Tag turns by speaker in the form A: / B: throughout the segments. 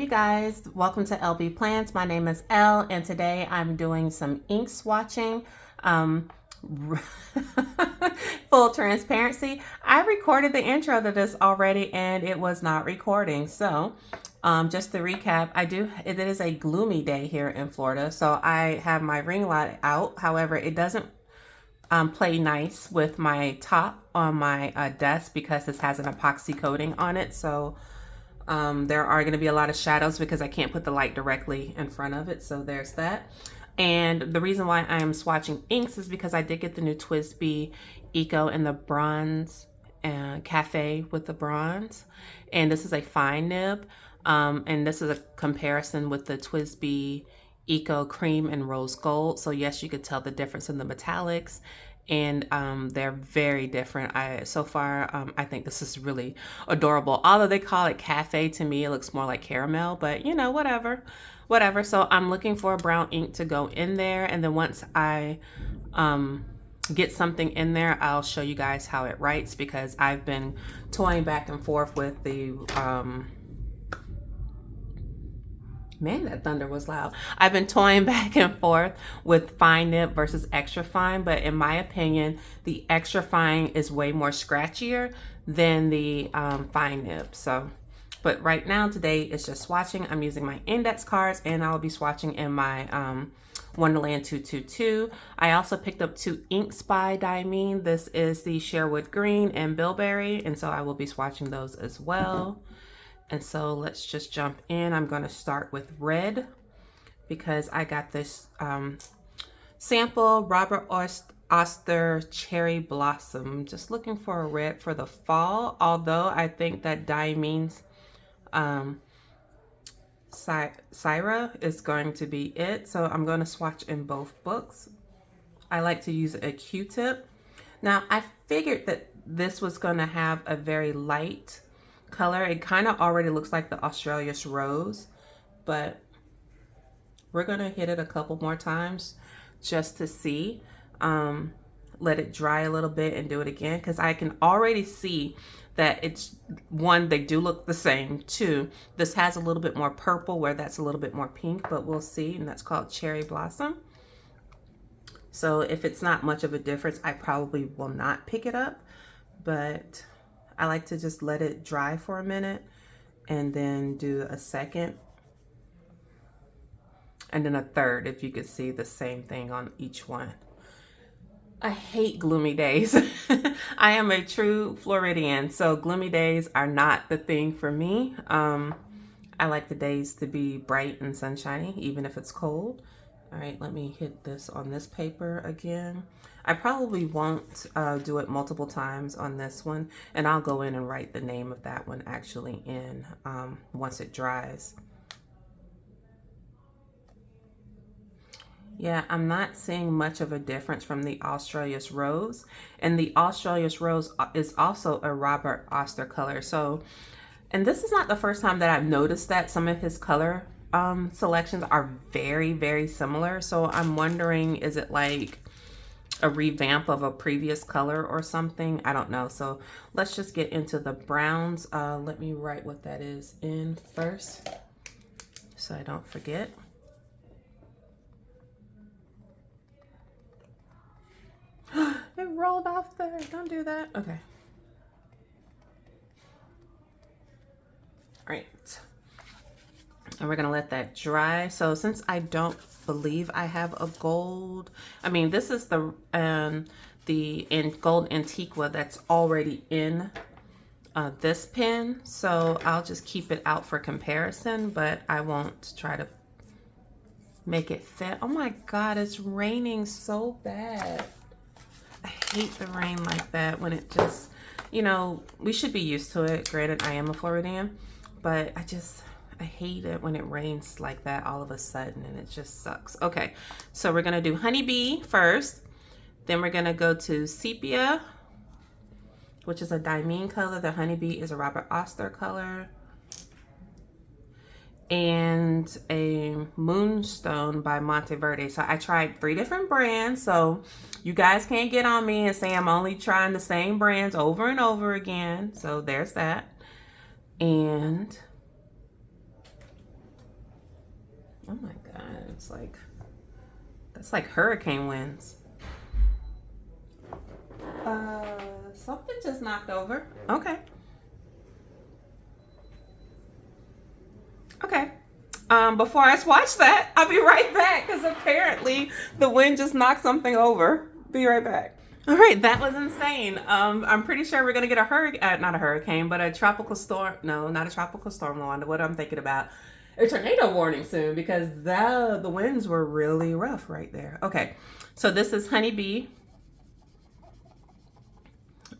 A: you guys, welcome to LB Plans. My name is Elle and today I'm doing some ink swatching. Full transparency, I recorded the intro to this already and it was not recording. So just to recap, it is a gloomy day here in Florida, so I have my ring light out. However, it doesn't play nice with my top on my desk because this has an epoxy coating on it. So there are going to be a lot of shadows because I can't put the light directly in front of it. So there's that. And the reason why I am swatching inks is because I did get the new Twsbi Eco in the bronze cafe with the bronze. And this is a fine nib. And this is a comparison with the Twsbi Eco cream and rose gold. So yes, you could tell the difference in the metallics, and they're very different. So far I think this is really adorable. Although they call it cafe, to me it looks more like caramel, but you know, whatever. So I'm looking for a brown ink to go in there, and then once I get something in there, I'll show you guys how it writes, because I've been toying back and forth with the man, that thunder was loud. I've been toying back and forth with fine nib versus extra fine, but in my opinion, the extra fine is way more scratchier than the fine nib. So, but right now, today, it's just swatching. I'm using my index cards, and I'll be swatching in my Wonderland 222. I also picked up two inks by Diamine. This is the Sherwood Green and Bilberry, and so I will be swatching those as well. And so let's just jump in. I'm going to start with red because I got this sample Robert Oster Cherry Blossom. Just looking for a red for the fall, although I think that Diamine's Syra is going to be it. So I'm going to swatch in both books. I like to use a Q-tip. Now, I figured that this was going to have a very light color. It kind of already looks like the Australia's Rose, but we're gonna hit it a couple more times just to see. Let it dry a little bit and do it again, because I can already see that it's, one, they do look the same. Two, this has a little bit more purple where that's a little bit more pink, but we'll see. And that's called Cherry Blossom. So if it's not much of a difference, I probably will not pick it up, but I like to just let it dry for a minute and then do a second and then a third, if you could see the same thing on each one. I hate gloomy days. I am a true Floridian, so gloomy days are not the thing for me. I like the days to be bright and sunshiny, even if it's cold. All right, let me hit this on this paper again. I probably won't do it multiple times on this one, and I'll go in and write the name of that one actually in once it dries. Yeah, I'm not seeing much of a difference from the Australia's Rose, and the Australia's Rose is also a Robert Oster color. So, and this is not the first time that I've noticed that some of his color selections are very, very similar. So I'm wondering, is it like a revamp of a previous color or something? I don't know. So let's just get into the browns. Let me write what that is in first so I don't forget. It rolled off there. Don't do that. Okay. All right. And we're gonna let that dry. So since I don't believe I have a gold, I mean, this is the gold Antiqua that's already in this pen. So I'll just keep it out for comparison, but I won't try to make it fit. Oh my God, it's raining so bad. I hate the rain like that when it just, you know, we should be used to it. Granted, I am a Floridian, but I hate it when it rains like that all of a sudden, and it just sucks. Okay, so we're gonna do Honeybee first. Then we're gonna go to Sepia, which is a Diamine color. The Honeybee is a Robert Oster color. And a Moonstone by Monteverde. So I tried 3 different brands, so you guys can't get on me and say I'm only trying the same brands over and over again. So there's that. And Oh my God, it's like, that's like hurricane winds. Something just knocked over. Okay. Okay. Before I swatch that, I'll be right back because apparently the wind just knocked something over. Be right back. All right, that was insane. I'm pretty sure we're gonna get a hurricane, not a hurricane, but a tropical storm. No, not a tropical storm, Lawanda. What I'm thinking about, a tornado warning soon because the winds were really rough right there. Okay, so this is Honeybee.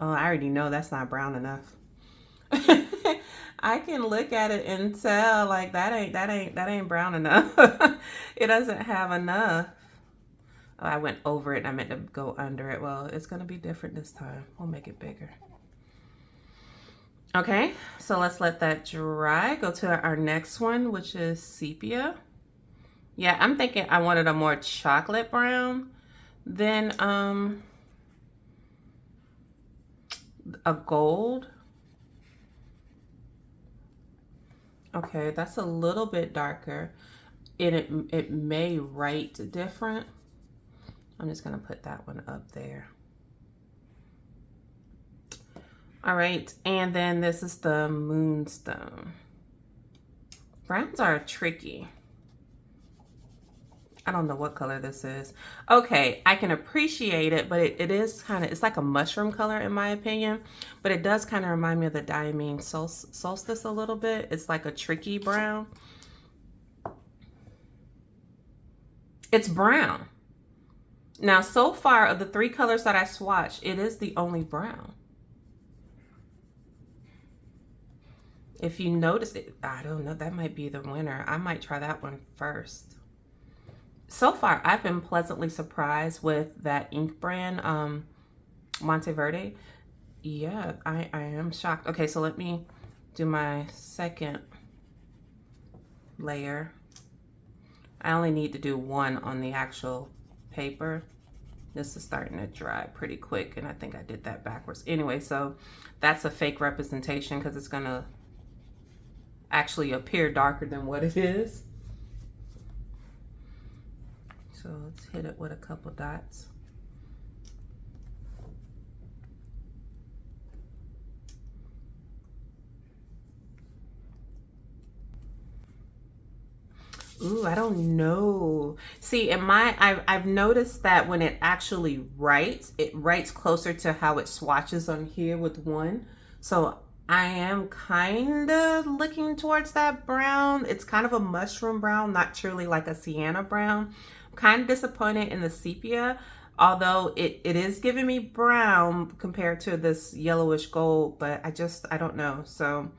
A: Oh, I already know that's not brown enough. I can look at it and tell like that ain't brown enough. It doesn't have enough. Oh, I went over it and I meant to go under it. Well, it's gonna be different this time. We'll make it bigger. Okay, so let's let that dry. Go to our next one, which is Sepia. Yeah, I'm thinking I wanted a more chocolate brown than a gold. Okay, that's a little bit darker. It may write different. I'm just gonna put that one up there. All right, and then this is the Moonstone. Browns are tricky. I don't know what color this is. Okay, I can appreciate it, but it is kind of, it's like a mushroom color in my opinion, but it does kind of remind me of the Diamine Solstice a little bit. It's like a tricky brown. It's brown. Now, so far of the 3 colors that I swatched, it is the only brown. If you notice it, I don't know, that might be the winner. I might try that one first. So far, I've been pleasantly surprised with that ink brand, Monteverde. Yeah, I am shocked. Okay, so let me do my second layer. I only need to do 1 on the actual paper. This is starting to dry pretty quick, and I think I did that backwards. Anyway, so that's a fake representation because it's gonna actually appear darker than what it is. So let's hit it with a couple dots. Ooh, I don't know. See, I've noticed that when it actually writes, it writes closer to how it swatches on here with 1. So I am kind of looking towards that brown. It's kind of a mushroom brown, not truly like a sienna brown. I'm kind of disappointed in the sepia, although it is giving me brown compared to this yellowish gold, but I don't know. So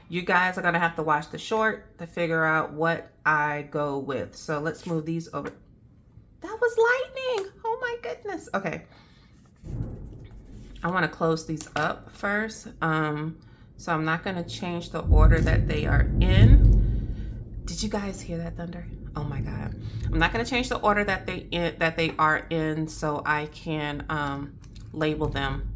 A: you guys are gonna have to watch the short to figure out what I go with. So let's move these over. That was lightning. Oh my goodness. Okay. I want to close these up first. So I'm not gonna change the order that they are in. Did you guys hear that thunder? Oh my God. I'm not gonna change the order that they are in so I can label them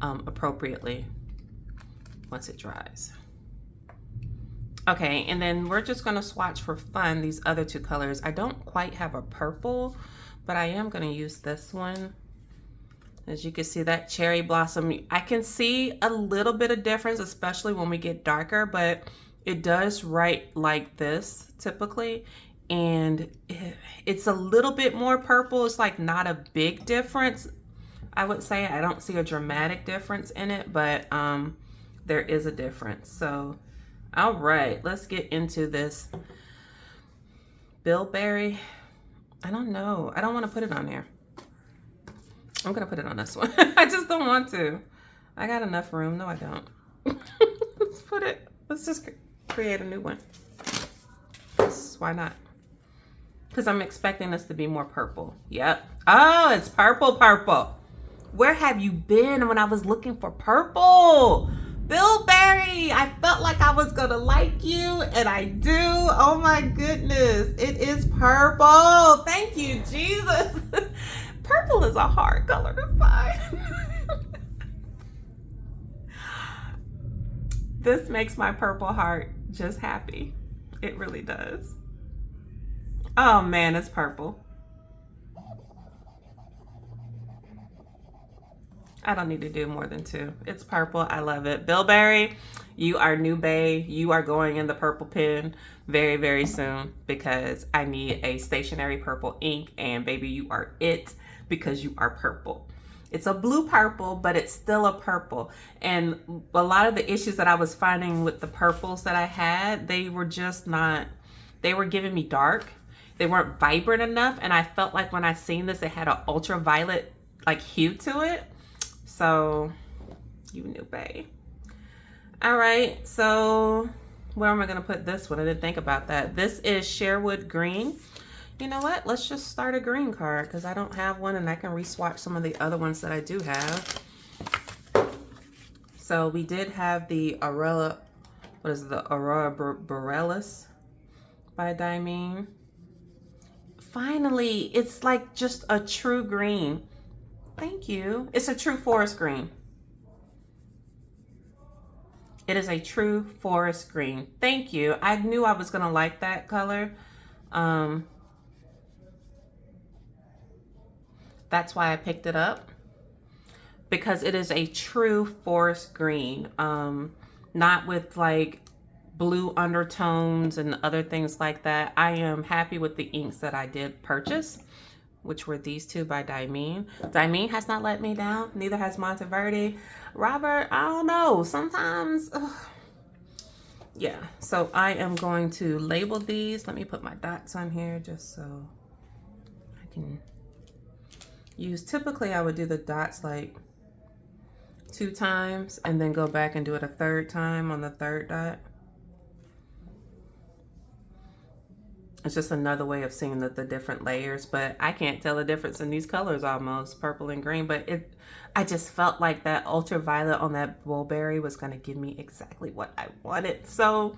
A: appropriately once it dries. Okay, and then we're just gonna swatch for fun these other 2 colors. I don't quite have a purple, but I am gonna use this one. As you can see, that cherry blossom, I can see a little bit of difference, especially when we get darker, but it does write like this typically. And it's a little bit more purple. It's like not a big difference, I would say. I don't see a dramatic difference in it, but there is a difference. So, all right, let's get into this bilberry. I don't know. I don't want to put it on there. I'm going to put it on this one. I just don't want to. I got enough room. No, I don't. Let's just create a new one. Why not? Because I'm expecting this to be more purple. Yep. Oh, it's purple. Where have you been when I was looking for purple? Bilberry, I felt like I was gonna like you, and I do. Oh my goodness, it is purple. Thank you, Jesus. Purple is a hard color to find. This makes my purple heart just happy. It really does. Oh man, it's purple. I don't need to do more than 2. It's purple. I love it. Bilberry, you are new bae. You are going in the purple pen very, very soon because I need a stationary purple ink, and baby, you are it because you are purple. It's a blue purple, but it's still a purple. And a lot of the issues that I was finding with the purples that I had, they were just not, they were giving me dark. They weren't vibrant enough. And I felt like when I seen this, it had an ultraviolet like hue to it. So you knew, babe. All right, so where am I gonna put this one? I didn't think about that. This is Sherwood Green. You know what? Let's just start a green card because I don't have one and I can re-swatch some of the other ones that I do have. So we did have the Aurora, what is it? The Aurora Borealis by Diamine. Finally, it's like just a true green. Thank you. It's a true forest green. It is a true forest green. Thank you. I knew I was gonna like that color. That's why I picked it up, because it is a true forest green, not with like blue undertones and other things like that. I am happy with the inks that I did purchase, which were these 2 by Diamine. Diamine has not let me down. Neither has Monteverde. Robert, I don't know. Sometimes, yeah. So I am going to label these. Let me put my dots on here just so I can use. Typically, I would do the dots like 2 times and then go back and do it a 3rd time on the 3rd dot. It's just another way of seeing the different layers, but I can't tell the difference in these colors almost, purple and green, but I just felt like that ultraviolet on that Bulberry was gonna give me exactly what I wanted. So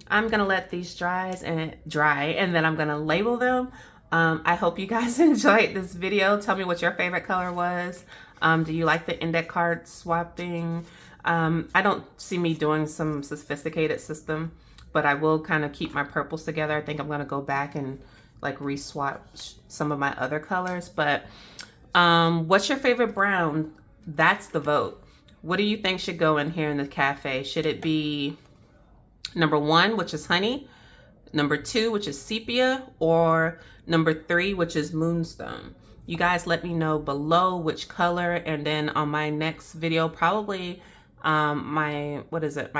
A: I'm gonna let these dry and then I'm gonna label them. I hope you guys enjoyed this video. Tell me what your favorite color was. Do you like the index card swapping? I don't see me doing some sophisticated system, but I will kind of keep my purples together. I think I'm gonna go back and like re-swatch some of my other colors. But what's your favorite brown? That's the vote. What do you think should go in here in the cafe? Should it be number 1, which is honey, number 2, which is sepia, or number 3, which is moonstone? You guys let me know below which color, and then on my next video, probably my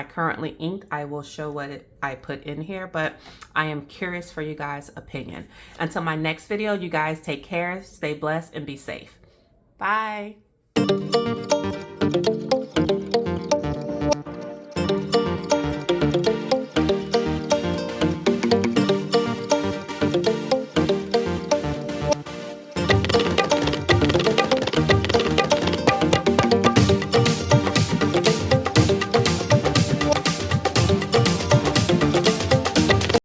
A: currently inked, I will show what I put in here, but I am curious for you guys' opinion. Until my next video, you guys take care, stay blessed, and be safe. Bye.